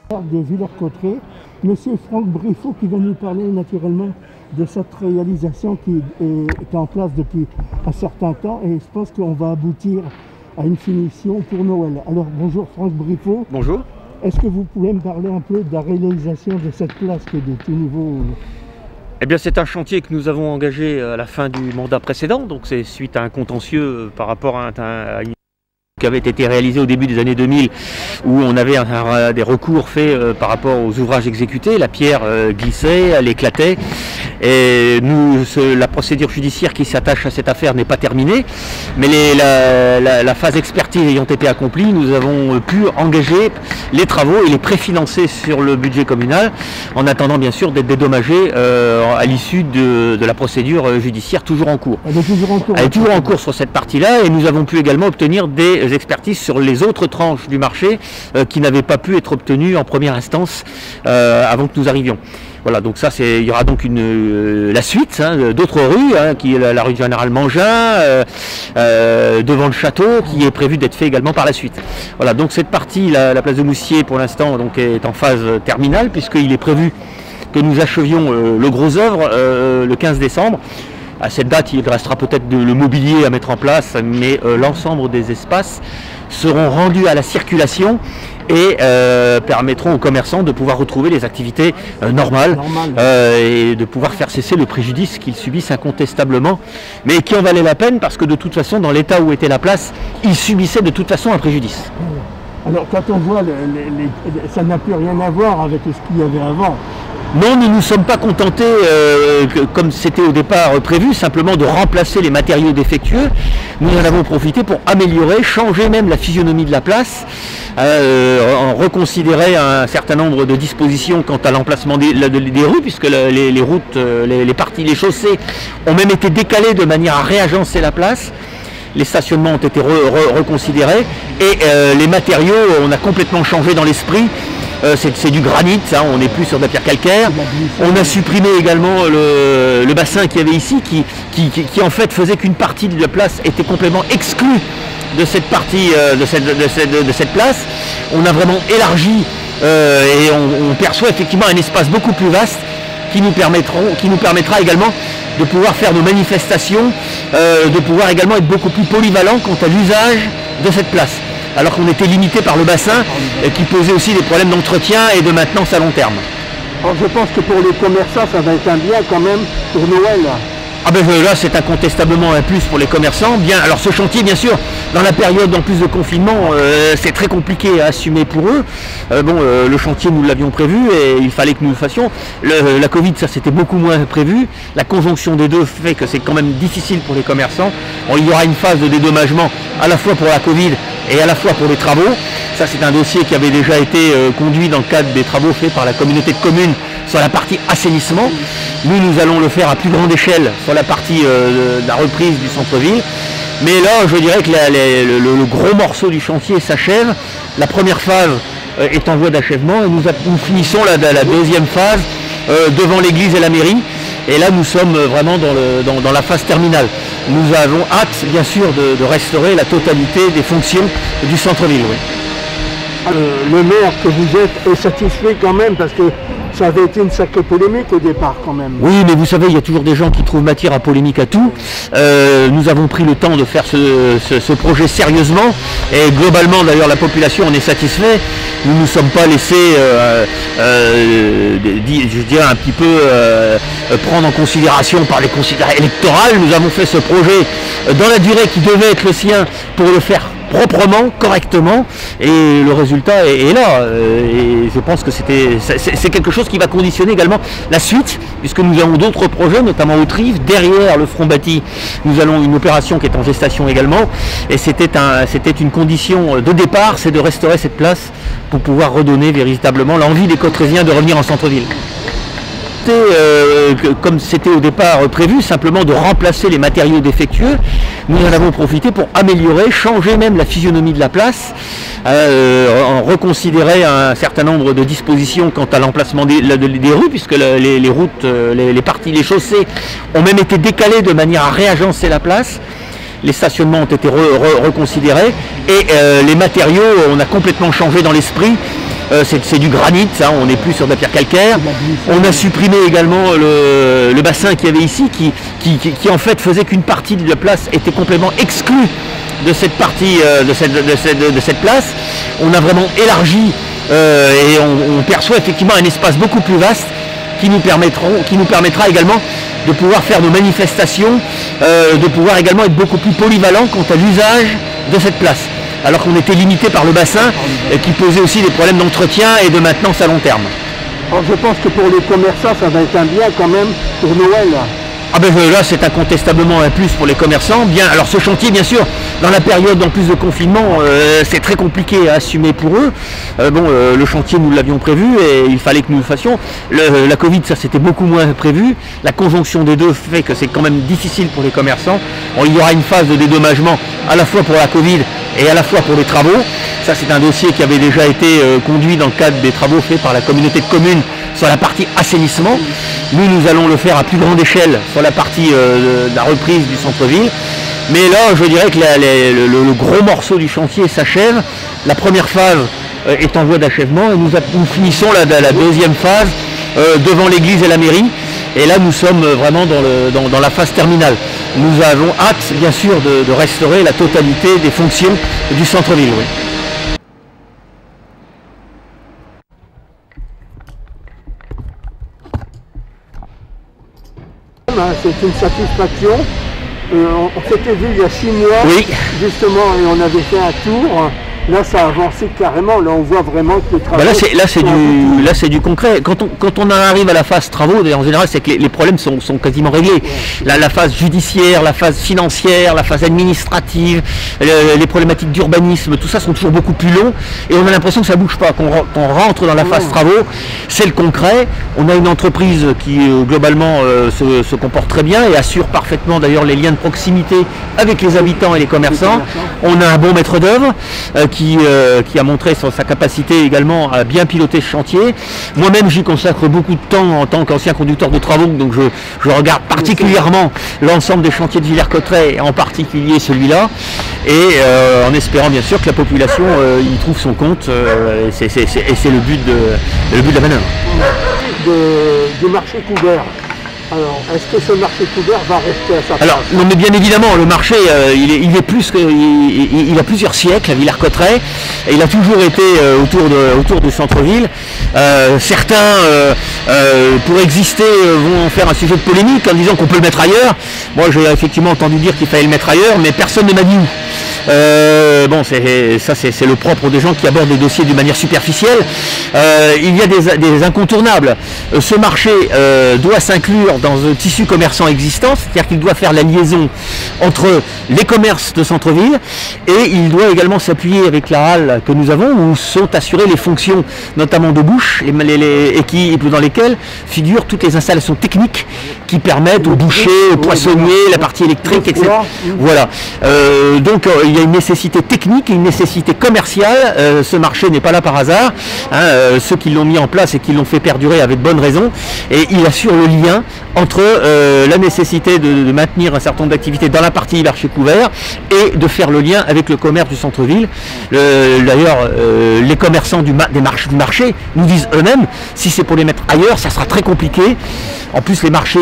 De Villers-Cotterêts, Monsieur Franck Briffaut qui va nous parler naturellement de cette réalisation qui est en place depuis un certain temps et je pense qu'on va aboutir à une finition pour Noël. Alors bonjour Franck Briffaut. Bonjour. Est-ce que vous pouvez me parler un peu de la réalisation de cette place qui est de tout nouveau? Eh bien, c'est un chantier que nous avons engagé à la fin du mandat précédent, donc c'est suite à un contentieux par rapport à une qui avait été réalisé au début des années 2000 où on avait des recours faits par rapport aux ouvrages exécutés, la pierre glissait, elle éclatait et la procédure judiciaire qui s'attache à cette affaire n'est pas terminée, mais la phase expertise ayant été accomplie, nous avons pu engager les travaux et les préfinancer sur le budget communal en attendant bien sûr d'être dédommagés à l'issue de la procédure judiciaire toujours en cours. Elle est toujours en cours sur cette partie-là et nous avons pu également obtenir des expertises sur les autres tranches du marché qui n'avaient pas pu être obtenues en première instance avant que nous arrivions. Voilà, donc ça, il y aura donc la suite d'autres rues, qui est la rue du Général Mangin, devant le château, qui est prévu d'être fait également par la suite. Voilà, donc cette partie, la place de Moussier, pour l'instant, donc est en phase terminale, puisqu'il est prévu que nous achevions le gros œuvre le 15 décembre. À cette date, il restera peut-être le mobilier à mettre en place, mais l'ensemble des espaces seront rendus à la circulation et permettront aux commerçants de pouvoir retrouver les activités normales et de pouvoir faire cesser le préjudice qu'ils subissent incontestablement, mais qui en valait la peine parce que de toute façon, dans l'état où était la place, ils subissaient de toute façon un préjudice. Alors quand on voit, ça n'a plus rien à voir avec ce qu'il y avait avant. Non, nous ne nous sommes pas contentés, comme c'était au départ prévu, simplement de remplacer les matériaux défectueux. Nous en avons profité pour améliorer, changer même la physionomie de la place, reconsidérer un certain nombre de dispositions quant à l'emplacement des rues, puisque les routes, les chaussées ont même été décalées de manière à réagencer la place. Les stationnements ont été reconsidérés et les matériaux, on a complètement changé dans l'esprit. C'est du granit, on n'est plus sur de la pierre calcaire. On a supprimé également le bassin qu'il y avait ici, qui en fait faisait qu'une partie de la place était complètement exclue de cette partie de cette place. On a vraiment élargi et on perçoit effectivement un espace beaucoup plus vaste qui nous permettra également de pouvoir faire nos manifestations, de pouvoir également être beaucoup plus polyvalent quant à l'usage de cette place. Alors qu'on était limité par le bassin qui posait aussi des problèmes d'entretien et de maintenance à long terme. Alors je pense que pour les commerçants, ça va être un bien quand même pour Noël. Ah ben là, c'est incontestablement un plus pour les commerçants. Bien, alors ce chantier, bien sûr, dans la période en plus de confinement, c'est très compliqué à assumer pour eux. Le chantier, nous l'avions prévu et il fallait que nous le fassions. La Covid, ça c'était beaucoup moins prévu. La conjonction des deux fait que c'est quand même difficile pour les commerçants. Bon, il y aura une phase de dédommagement à la fois pour la Covid et à la fois pour les travaux. Ça, c'est un dossier qui avait déjà été conduit dans le cadre des travaux faits par la communauté de communes sur la partie assainissement. Nous allons le faire à plus grande échelle sur la partie de la reprise du centre-ville. Mais là, je dirais que le gros morceau du chantier s'achève. La première phase est en voie d'achèvement et nous finissons la deuxième phase devant l'église et la mairie. Et là, nous sommes vraiment dans la phase terminale. Nous avons hâte, bien sûr, de restaurer la totalité des fonctions du centre-ville. Oui. Le maire que vous êtes est satisfait quand même parce que ça avait été une sacrée polémique au départ quand même. Oui, mais vous savez, il y a toujours des gens qui trouvent matière à polémique à tout. Nous avons pris le temps de faire ce projet sérieusement et globalement d'ailleurs la population en est satisfait. Nous ne nous sommes pas laissés, je dirais un petit peu prendre en considération par les considérations électorales. Nous avons fait ce projet dans la durée qui devait être le sien pour le faire proprement, correctement, et le résultat est là. Et je pense que c'est quelque chose qui va conditionner également la suite, puisque nous avons d'autres projets, notamment au Trives, derrière le front bâti. Nous allons une opération qui est en gestation également, et c'était une condition de départ, c'est de restaurer cette place pour pouvoir redonner véritablement l'envie des Cotterésiens de revenir en centre-ville. Comme c'était au départ prévu, simplement de remplacer les matériaux défectueux. Nous en avons profité pour améliorer, changer même la physionomie de la place, reconsidérer un certain nombre de dispositions quant à l'emplacement des rues, puisque les routes, les chaussées ont même été décalées de manière à réagencer la place. Les stationnements ont été reconsidérés et les matériaux, on a complètement changé dans l'esprit. c'est du granit, hein, on n'est plus sur de la pierre calcaire. On a supprimé également le bassin qu'il y avait ici, qui en fait faisait qu'une partie de la place était complètement exclue de cette partie, de cette place. On a vraiment élargi et on perçoit effectivement un espace beaucoup plus vaste qui nous permettra également de pouvoir faire nos manifestations, de pouvoir également être beaucoup plus polyvalent quant à l'usage de cette place. Alors qu'on était limité par le bassin qui posait aussi des problèmes d'entretien et de maintenance à long terme. Alors je pense que pour les commerçants, ça va être un bien quand même pour Noël. Ah ben là c'est incontestablement un plus pour les commerçants. Bien, alors ce chantier bien sûr, dans la période en plus de confinement, c'est très compliqué à assumer pour eux. Le chantier nous l'avions prévu et il fallait que nous le fassions. La Covid ça c'était beaucoup moins prévu. La conjonction des deux fait que c'est quand même difficile pour les commerçants. Bon, il y aura une phase de dédommagement à la fois pour la Covid et à la fois pour les travaux. Ça c'est un dossier qui avait déjà été conduit dans le cadre des travaux faits par la communauté de communes sur la partie assainissement. Nous allons le faire à plus grande échelle sur la partie de la reprise du centre-ville. Mais là, je dirais que le gros morceau du chantier s'achève. La première phase est en voie d'achèvement et nous finissons la deuxième phase devant l'église et la mairie. Et là, nous sommes vraiment dans la phase terminale. Nous avons hâte, bien sûr, de restaurer la totalité des fonctions du centre-ville. Oui. C'est une satisfaction. On s'était vu il y a 6 mois, oui, justement, et on avait fait un tour. Là, ça a avancé carrément. Là, on voit vraiment que les travaux... Là, c'est du concret. Quand on arrive à la phase travaux, en général, c'est que les problèmes sont quasiment réglés. La phase judiciaire, la phase financière, la phase administrative, les problématiques d'urbanisme, tout ça sont toujours beaucoup plus longs. Et on a l'impression que ça ne bouge pas. Quand on rentre dans la phase travaux, c'est le concret. On a une entreprise qui, globalement, se comporte très bien et assure parfaitement, d'ailleurs, les liens de proximité avec les habitants et les commerçants. On a un bon maître d'œuvre qui a montré sa capacité également à bien piloter ce chantier. Moi-même, j'y consacre beaucoup de temps en tant qu'ancien conducteur de travaux, donc je regarde particulièrement l'ensemble des chantiers de Villers-Cotterêts, et en particulier celui-là, et en espérant bien sûr que la population y trouve son compte, et c'est le but de la manœuvre. Du marché couvert. Alors, est-ce que ce marché couvert va rester à sa place? Alors, non, mais bien évidemment, le marché, il a plusieurs siècles à Villers-Cotterêts, et il a toujours été autour du centre-ville. Certains, pour exister, vont en faire un sujet de polémique en disant qu'on peut le mettre ailleurs. Moi, j'ai effectivement entendu dire qu'il fallait le mettre ailleurs, mais personne ne m'a dit où. C'est le propre des gens qui abordent les dossiers d'une manière superficielle. Il y a des incontournables. Ce marché doit s'inclure dans un tissu commerçant existant, c'est-à-dire qu'il doit faire la liaison entre les commerces de centre-ville et il doit également s'appuyer avec la halle que nous avons où sont assurées les fonctions notamment de bouche et dans lesquelles figurent toutes les installations techniques qui permettent aux bouchers, aux poissonniers, la partie électrique, etc. Voilà. Donc il y a une nécessité technique et une nécessité commerciale. Ce marché n'est pas là par hasard. Ceux qui l'ont mis en place et qui l'ont fait perdurer avaient de bonnes raisons. Et il assure le lien entre la nécessité de maintenir un certain nombre d'activités dans la partie marché couvert et de faire le lien avec le commerce du centre-ville. D'ailleurs, les commerçants du marché nous disent eux-mêmes, si c'est pour les mettre ailleurs, ça sera très compliqué. En plus, les marchés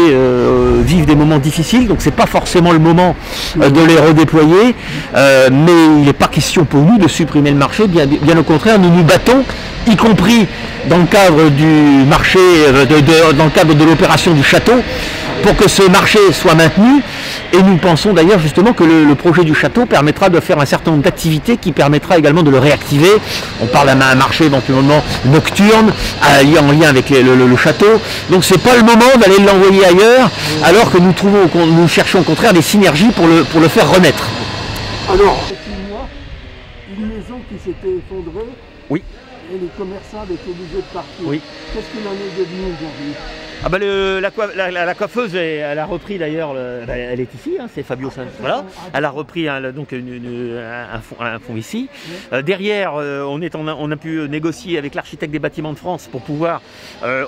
vivent des moments difficiles, donc c'est pas forcément le moment de les redéployer. Mais il n'est pas question pour nous de supprimer le marché, bien au contraire, nous nous battons, y compris dans le cadre du marché, dans le cadre de l'opération du château, pour que ce marché soit maintenu. Et nous pensons d'ailleurs justement que le projet du château permettra de faire un certain nombre d'activités qui permettra également de le réactiver. On parle d'un marché éventuellement nocturne, en lien avec le château. Donc c'est pas le moment d'aller l'envoyer ailleurs, alors que nous cherchons au contraire des synergies pour le faire renaître. Alors, une maison qui s'était effondrée. Oui. Et les commerçants avaient été obligés de partir. Oui. Qu'est-ce qu'il en est devenu aujourd'hui? Ah bah la coiffeuse, elle a repris d'ailleurs, elle est ici, hein, c'est Fabio Saint. Voilà. Elle a repris donc un fonds ici. Derrière, on a pu négocier avec l'architecte des bâtiments de France pour pouvoir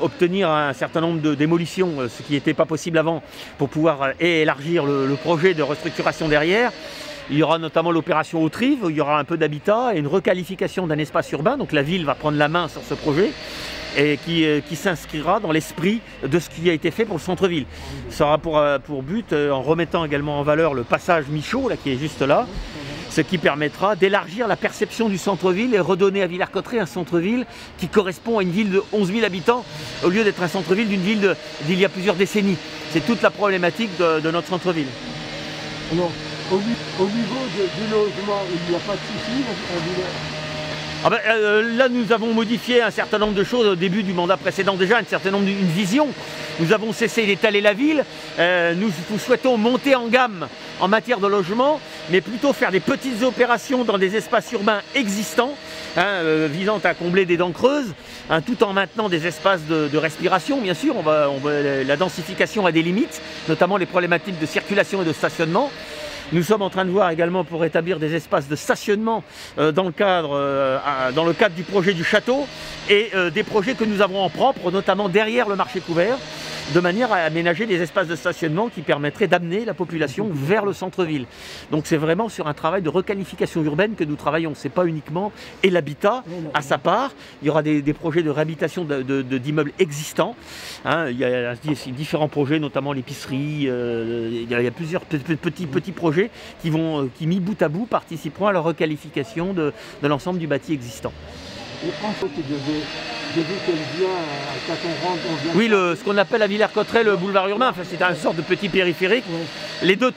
obtenir un certain nombre de démolitions, ce qui n'était pas possible avant, pour pouvoir élargir le projet de restructuration derrière. Il y aura notamment l'opération Autrive, où il y aura un peu d'habitat et une requalification d'un espace urbain. Donc la ville va prendre la main sur ce projet et qui s'inscrira dans l'esprit de ce qui a été fait pour le centre-ville. Ça aura pour but, en remettant également en valeur le passage Michaud, là, qui est juste là, ce qui permettra d'élargir la perception du centre-ville et redonner à Villers-Cotterêts un centre-ville qui correspond à une ville de 11 000 habitants au lieu d'être un centre-ville d'une ville d'il y a plusieurs décennies. C'est toute la problématique de notre centre-ville. Alors, au niveau du logement, il n'y a pas de souci à Villers? Là, nous avons modifié un certain nombre de choses au début du mandat précédent déjà, une vision. Nous avons cessé d'étaler la ville. Nous souhaitons monter en gamme en matière de logement, mais plutôt faire des petites opérations dans des espaces urbains existants, visant à combler des dents creuses, tout en maintenant des espaces de respiration, bien sûr. La densification a des limites, notamment les problématiques de circulation et de stationnement. Nous sommes en train de voir également pour établir des espaces de stationnement dans le cadre du projet du château et des projets que nous avons en propre, notamment derrière le marché couvert, de manière à aménager des espaces de stationnement qui permettraient d'amener la population vers le centre-ville. Donc c'est vraiment sur un travail de requalification urbaine que nous travaillons. C'est pas uniquement et l'habitat à sa part. Il y aura des projets de réhabilitation d'immeubles existants. Il y a différents projets, notamment l'épicerie. Il y a plusieurs petits projets qui mis bout à bout participeront à la requalification de l'ensemble du bâti existant. Et en fait, j'ai vu qu'elle vient, quand on rentre, Oui, ce qu'on appelle à Villers-Cotterêts le boulevard urbain, enfin, c'est une sorte de petit périphérique. Ouais. Les deux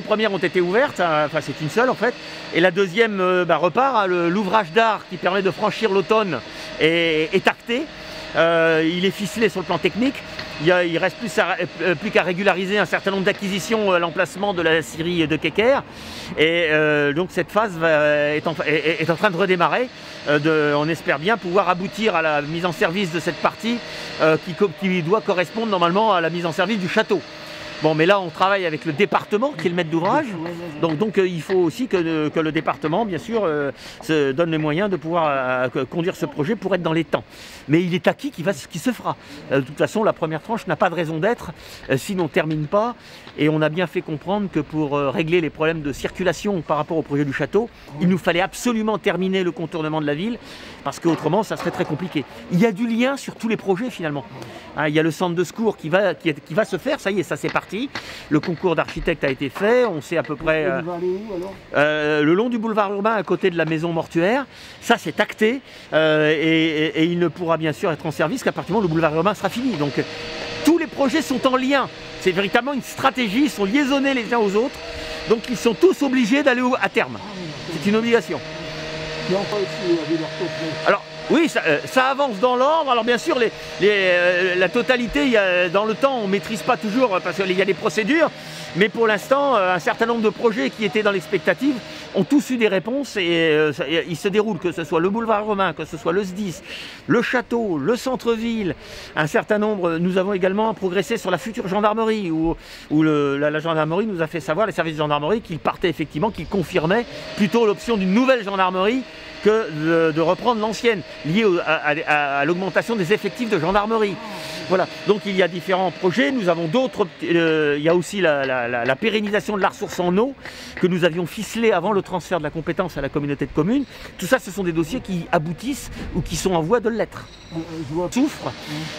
premières ont été ouvertes, enfin c'est une seule en fait, et la deuxième repart. L'ouvrage d'art qui permet de franchir l'automne est acté. Il est ficelé sur le plan technique. Il ne reste plus qu'à régulariser un certain nombre d'acquisitions à l'emplacement de la scierie de Kecker. Et donc cette phase est en train de redémarrer. On espère bien pouvoir aboutir à la mise en service de cette partie qui doit correspondre normalement à la mise en service du château. Bon, mais là, on travaille avec le département qui est le maître d'ouvrage. Donc il faut aussi que le département, bien sûr, se donne les moyens de pouvoir conduire ce projet pour être dans les temps. Mais il est acquis qui se fera. De toute façon, la première tranche n'a pas de raison d'être si l'on ne termine pas. Et on a bien fait comprendre que pour régler les problèmes de circulation par rapport au projet du château, il nous fallait absolument terminer le contournement de la ville, parce qu'autrement, ça serait très compliqué. Il y a du lien sur tous les projets, finalement. Il y a le centre de secours qui va se faire, ça y est, ça c'est parti. Le concours d'architecte a été fait, on sait à peu près... le long du boulevard urbain, à côté de la maison mortuaire, ça c'est acté, et il ne pourra bien sûr être en service qu'à partir du moment où le boulevard urbain sera fini. Donc tous les projets sont en lien, c'est véritablement une stratégie, ils sont liaisonnés les uns aux autres, donc ils sont tous obligés d'aller à terme. C'est une obligation. Alors, oui, ça avance dans l'ordre. Alors bien sûr, la totalité, dans le temps, on ne maîtrise pas toujours parce qu'il y a des procédures. Mais pour l'instant, un certain nombre de projets qui étaient dans l'expectative ont tous eu des réponses et ils se déroulent, que ce soit le boulevard romain, que ce soit le SDIS, le château, le centre-ville. Un certain nombre, nous avons également progressé sur la future gendarmerie où la gendarmerie nous a fait savoir, les services de gendarmerie, qu'ils partaient effectivement, qu'ils confirmaient plutôt l'option d'une nouvelle gendarmerie que de reprendre l'ancienne, liée à l'augmentation des effectifs de gendarmerie. Voilà, donc il y a différents projets, nous avons d'autres, il y a aussi la pérennisation de la ressource en eau que nous avions ficelé avant le transfert de la compétence à la communauté de communes. Tout ça, ce sont des dossiers qui aboutissent ou qui sont en voie de l'être. Souffrent.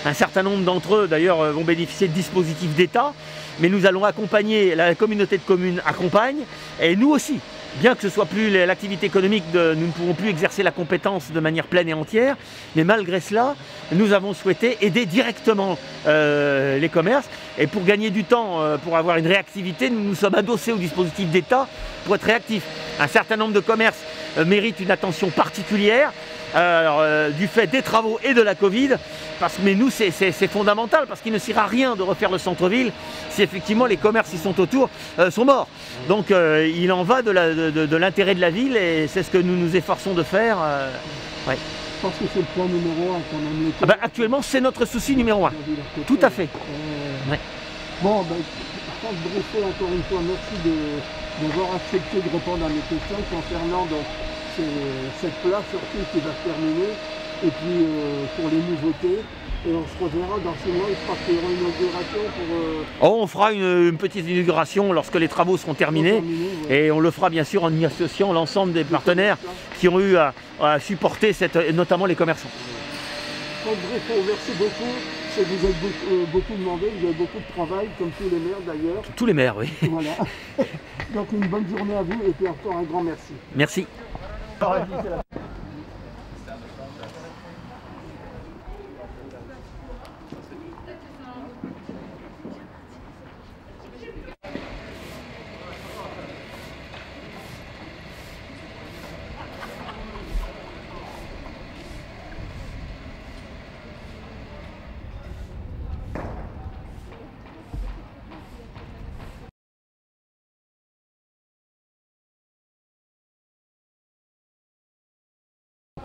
Un certain nombre d'entre eux, d'ailleurs, vont bénéficier de dispositifs d'État, mais nous allons accompagner, la communauté de communes accompagne, et nous aussi. Bien que ce soit plus l'activité économique, nous ne pouvons plus exercer la compétence de manière pleine et entière, mais malgré cela, nous avons souhaité aider directement les commerces. Et pour gagner du temps, pour avoir une réactivité, nous nous sommes adossés au dispositif d'État pour être réactifs. Un certain nombre de commerces méritent une attention particulière. Du fait des travaux et de la Covid, mais nous c'est fondamental parce qu'il ne sert à rien de refaire le centre-ville si effectivement les commerces qui sont autour sont morts. Donc il en va de l'intérêt de la ville et c'est ce que nous nous efforçons de faire. Ouais. Je pense que c'est le plan numéro 1 qu'on a mis. Actuellement c'est notre souci numéro 1. Tout à fait. Ouais. Bon, Franck Breffet, encore une fois, merci d'avoir accepté de répondre à mes questions concernant cette place surtout qui va se terminer et puis pour les nouveautés. Et on se reverra dans 6 mois, il sera qu'il y aura une inauguration pour... Oh, on fera une petite inauguration lorsque les travaux seront terminés. Et on le fera bien sûr en y associant l'ensemble des partenaires qui ont eu à supporter, notamment les commerçants. Franck Bréfond, merci beaucoup. Je sais que vous êtes beaucoup demandé, vous avez beaucoup de travail, comme tous les maires d'ailleurs. Tous les maires, oui. Voilà. Donc une bonne journée à vous et puis encore un grand merci. Merci.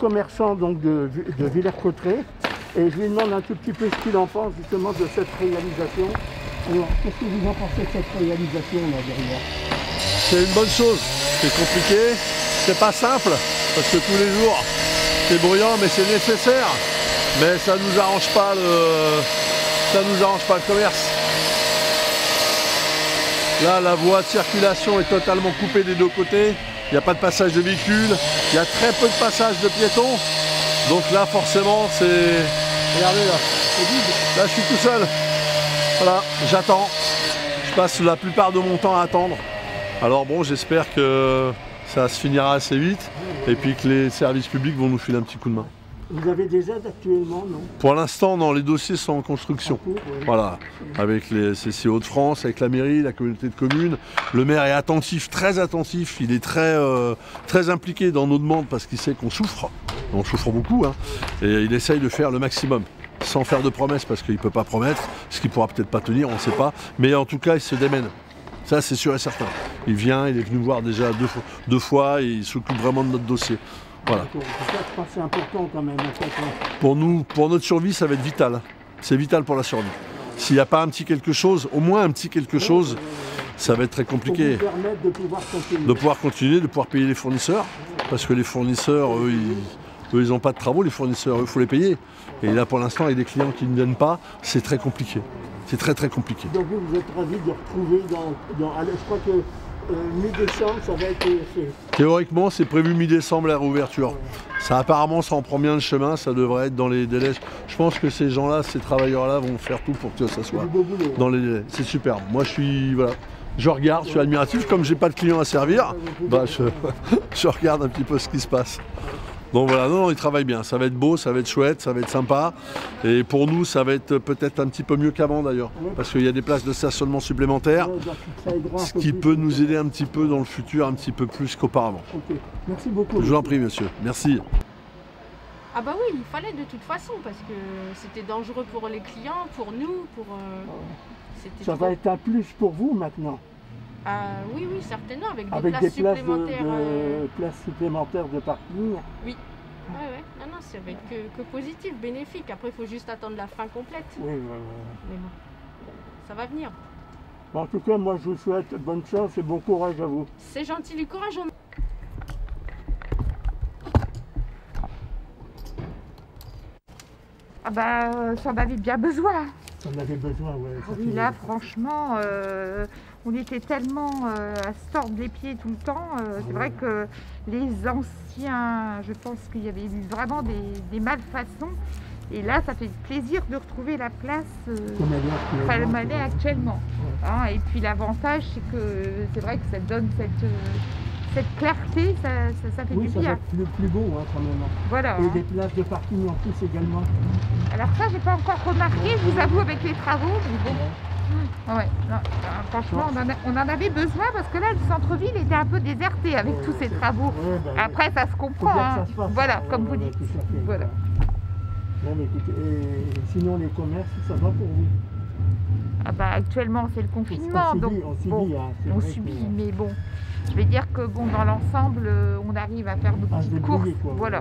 Commerçant donc de Villers-Cotterêts et je lui demande un tout petit peu ce qu'il en pense justement de cette réalisation. Alors, qu'est-ce que vous en pensez de cette réalisation là derrière? C'est une bonne chose, c'est compliqué, c'est pas simple, parce que tous les jours c'est bruyant mais c'est nécessaire. Mais ça nous arrange pas le commerce. Là la voie de circulation est totalement coupée des deux côtés. Il n'y a pas de passage de véhicules, il y a très peu de passage de piétons. Donc là forcément c'est... Regardez là, c'est vide. Là je suis tout seul. Voilà, j'attends. Je passe la plupart de mon temps à attendre. Alors bon, j'espère que ça se finira assez vite et puis que les services publics vont nous filer un petit coup de main. Vous avez des aides actuellement, non? Pour l'instant, non, les dossiers sont en construction. Oui. Voilà, avec les CCI Hauts-de-France, avec la mairie, la communauté de communes. Le maire est attentif, très attentif. Il est très impliqué dans nos demandes parce qu'il sait qu'on souffre. On souffre beaucoup, hein, et il essaye de faire le maximum. Sans faire de promesses parce qu'il ne peut pas promettre, ce qu'il ne pourra peut-être pas tenir, on ne sait pas. Mais en tout cas, il se démène. Ça, c'est sûr et certain. Il vient, il est venu voir déjà deux fois et il s'occupe vraiment de notre dossier. Voilà. Je pense que c'est important quand même. En fait. Pour nous, pour notre survie, ça va être vital. C'est vital pour la survie. S'il n'y a pas un petit quelque chose, au moins un petit quelque chose, ça va être très compliqué. Pour vous permettre de pouvoir continuer. De pouvoir continuer, de pouvoir payer les fournisseurs. Parce que les fournisseurs, eux, ils n'ont pas de travaux, les fournisseurs, eux, il faut les payer. Et là, pour l'instant, avec des clients qui ne viennent pas, c'est très compliqué. C'est très compliqué. Donc vous êtes ravis de retrouver allez, je crois que mi-décembre, ça va être fait. Théoriquement, c'est prévu mi-décembre la réouverture. Ça, apparemment, ça en prend bien le chemin, ça devrait être dans les délais. Je pense que ces gens-là, ces travailleurs-là vont faire tout pour que ça soit dans les délais. C'est superbe. Moi, je regarde, je suis admiratif. Comme j'ai pas de clients à servir, bah, je regarde un petit peu ce qui se passe. Donc voilà, non, ils travaillent bien, ça va être beau, ça va être chouette, ça va être sympa. Et pour nous, ça va être peut-être un petit peu mieux qu'avant d'ailleurs, parce qu'il y a des places de stationnement supplémentaires, ce qui peut nous aider un petit peu dans le futur, un petit peu plus qu'auparavant. Okay. Merci beaucoup. Je vous en prie, monsieur. Merci. Ah bah oui, il fallait de toute façon, parce que c'était dangereux pour les clients, pour nous, Ça va être un plus pour vous maintenant. Oui, certainement, avec des places supplémentaires de parking. Oui, non, ça va être que positif, bénéfique. Après, il faut juste attendre la fin complète. Oui. Mais bon, ça va venir. Bon, en tout cas, moi, je vous souhaite bonne chance et bon courage à vous. C'est gentil, du courage. Ah bah, ça en avait bien besoin. Ça en avait besoin, oui. Oui, là, franchement, on était tellement à se tordre les pieds tout le temps. C'est vrai que les anciens, je pense qu'il y avait eu vraiment des malfaçons. Et là, ça fait plaisir de retrouver la place comme elle est actuellement. Hein, et puis l'avantage, c'est que c'est vrai que ça donne cette clarté, ça fait du bien. Oui, ça va être plus beau hein, quand même. Voilà. Et des places de parking en plus également. Alors ça, j'ai pas encore remarqué, je vous avoue, avec les travaux, mais bon. Ouais, non, franchement, on en avait besoin parce que là, le centre-ville était un peu déserté avec tous ces travaux. Après, ça se comprend, hein. Voilà, comme vous dites. Voilà. Bon, mais écoutez, et sinon les commerces, ça va pour vous? Ah bah actuellement c'est le confinement, donc on subit, mais bon, je vais dire que bon dans l'ensemble on arrive à faire nos petites courses, voilà.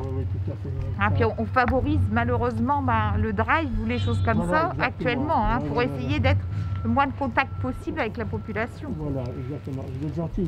Puis on favorise malheureusement le drive ou les choses comme ça actuellement, hein, pour essayer d'être le moins de contact possible avec la population. Voilà, exactement. Vous êtes gentil.